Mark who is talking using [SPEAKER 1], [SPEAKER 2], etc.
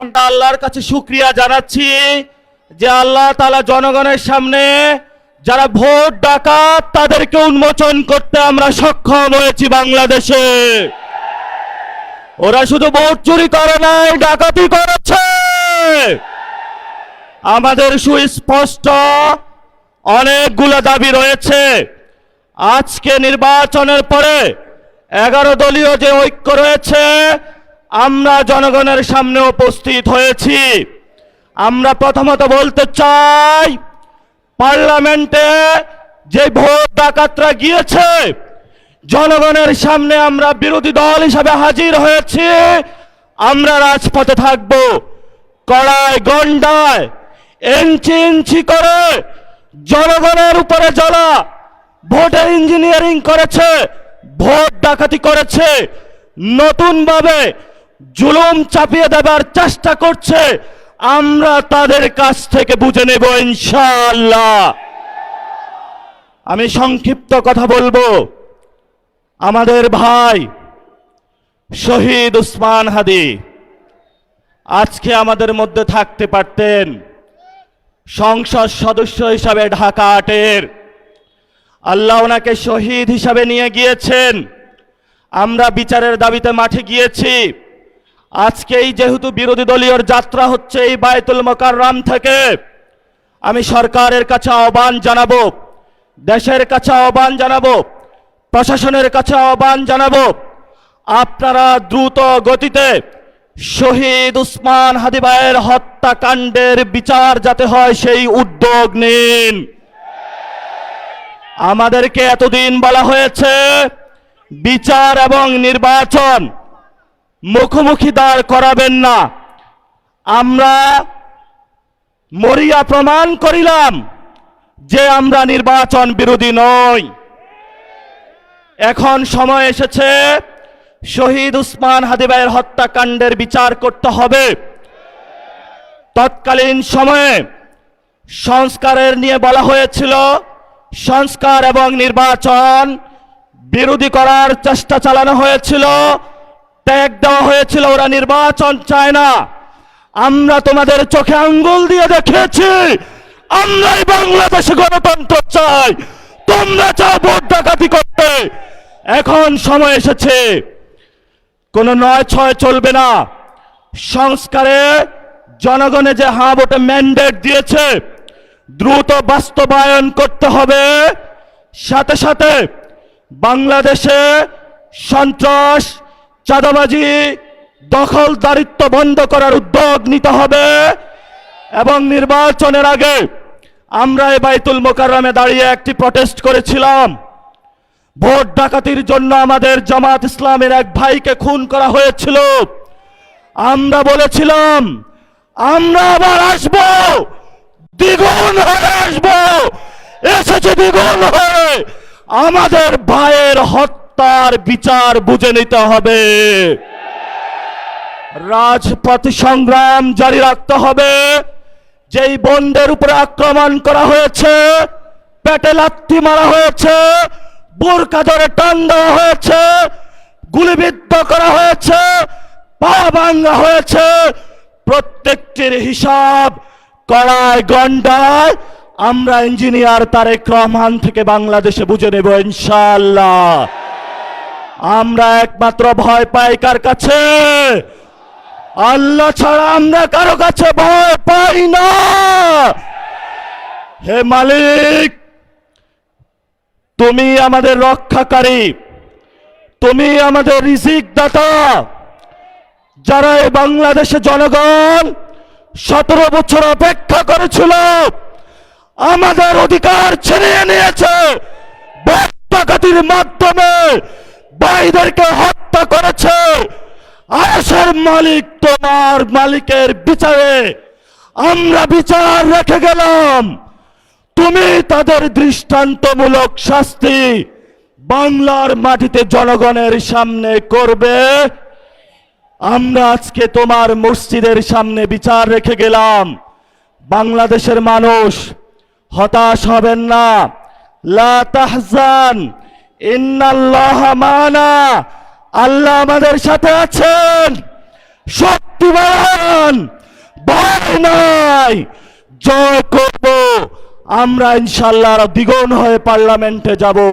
[SPEAKER 1] আল্লাহর কাছে শুকরিয়া জানাচ্ছি যে আল্লাহ তাআলা জনগণের সামনে যারা ভোট ডাকাত তাদেরকে উন্মোচন করতে আমরা সক্ষম হয়েছি। বাংলাদেশে ওরা শুধু ভোট চুরি করে নাই, ডাকাতি করেছে। আমাদের সুস্পষ্ট অনেকগুলো দাবি রয়েছে। আজকে নির্বাচনের পরে 11 দলীয় যে ঐক্য রয়েছে, আমরা জনগণের সামনে উপস্থিত হয়েছি। আমরা প্রথমত বলতে চাই, পার্লামেন্টে যে ভোট ডাকাতরা গিয়েছে, জনগণের সামনে আমরা বিরোধী দল হিসাবে হাজির হয়েছি। আমরা রাজপথে থাকব। কড়ায় গন্ডায় ইঞ্চি ইঞ্চি করে জনগণের উপরে যারা ভোটের ইঞ্জিনিয়ারিং করেছে, ভোট ডাকাতি করেছে, নতুনভাবে জুলুম চাপিয়ে দেবার চেষ্টা করছে, আমরা তাদের কাছ থেকে বুঝে নেব ইনশাআল্লাহ। আমি সংক্ষিপ্ত কথা বলবো। আমাদের ভাই শহীদ উসমান হাদি আজকে আমাদের মধ্যে থাকতে পারতেন। সংসদ সদস্য হিসাবে ঢাকা 8-এর আল্লাহ ওনাকে শহীদ হিসাবে নিয়ে গিয়েছেন। আমরা বিচারের দাবিতে মাঠে গিয়েছি। আজকেই যেহেতু বিরোধী দলীয় যাত্রা হচ্ছে এই বায়তুল মোকাররম থেকে, আমি সরকারের কাছে আহ্বান জানাবো, দেশের কাছে আহ্বান জানাবো, প্রশাসনের কাছে আহ্বান জানাবো, আপনারা দ্রুত গতিতে শহীদ উসমান হাদি ভাইয়ের হত্যাকাণ্ডের বিচার যাতে হয় সেই উদ্যোগ নিন। আমাদেরকে এতদিন বলা হয়েছে বিচার এবং নির্বাচন মুখোমুখি দাঁড় করাবেন না। আমরা মরিয়া প্রমাণ করিলাম যে আমরা নির্বাচন বিরোধী নই। এখন সময় এসেছে শহীদ উসমান হাদি ভাইয়ের হত্যাকাণ্ডের বিচার করতে হবে। তৎকালীন সময়ে সংস্কারের নিয়ে বলা হয়েছিল, সংস্কার এবং নির্বাচন বিরোধী করার চেষ্টা চালানো হয়েছিল, ট্যাগ দেওয়া হয়েছিল ওরা নির্বাচন চায় না। আমরা তোমাদের চোখে আঙ্গুল দিয়ে দেখিয়েছি আমরাই বাংলাদেশে গণতন্ত্র চাই, তোমরা চাও ভোট ডাকাতি করতে। এখন সময় এসেছে, কোনো 9-6 চলবে না। সংস্কারে জনগণে যে হ্যাঁ ভোটে ম্যান্ডেট দিয়েছে, দ্রুত বাস্তবায়ন করতে হবে। সাথে সাথে বাংলাদেশে সন্ত্রাস, চাঁদাবাজি, দখলদারিত্ব বন্ধ করার উদ্যোগ নিতে হবে। এবং নির্বাচনের আগে আমরা এই বায়তুল মোকাররমে দাঁড়িয়ে একটি প্রটেস্ট করেছিলাম। ভোট ডাকাতির জন্য আমাদের জামাত ইসলামের এক ভাইকে খুন করা হয়েছিল। আমরা বলেছিলাম আমরা আবার আসব, দ্বিগুণ হয়ে আসব। এসেছে দ্বিগুণ হয়ে। আমাদের ভাইয়ের হত্যার বিচার বুঝে নিতে হবে। রাজপথ সংগ্রাম জারি রাখতে হবে। যেই বোনদের উপরে আক্রমণ করা হয়েছে, পেটে লাথি মারা হয়েছে, বোরকা ধরে টান দেওয়া হয়েছে, গুলিবিদ্ধ করা হয়েছে, পা ভাঙা হয়েছে, প্রত্যেকটির হিসাব কড়ায় গন্ডায় আমরা ইঞ্জিনিয়ার তারেক রহমান থেকে বাংলাদেশে বুঝে নেব ইনশাআল্লাহ। আমরা একমাত্র ভয় পাই কার কাছে? আল্লাহ ছাড়া আমরা কারো কাছে ভয় পাই না। হে মালিক, তুমি আমাদের রক্ষাকারী, তুমি আমাদের রিজিক দাতা। যারা এই বাংলাদেশে জনগণ 17 বছর অপেক্ষা করেছিল, আমাদের অধিকার ছিনিয়ে নিয়েছে, ভোট ডাকাতির মাধ্যমে ভাইদেরকে হত্যা করেছে। আয়েশের মালিক তোমার মালিকের বিচারে আমরা বিচার রেখে গেলাম। তুমি তাদের দৃষ্টান্তমূলক শাস্তি বাংলার মাটিতে জনগণের সামনে করবে। আমরা আজকে তোমার মসজিদের সামনে বিচার রেখে গেলাম। বাংলাদেশের মানুষ হতাশ হবেন না। লা তাহজান ইন্নাল্লাহা মানা, আল্লাহ আমাদের সাথে আছেন। শক্তিমান, ভয় নাই, জয় করব আমরা, ইনশাআল্লাহ দ্বিগুণ হয়ে পার্লামেন্টে যাব।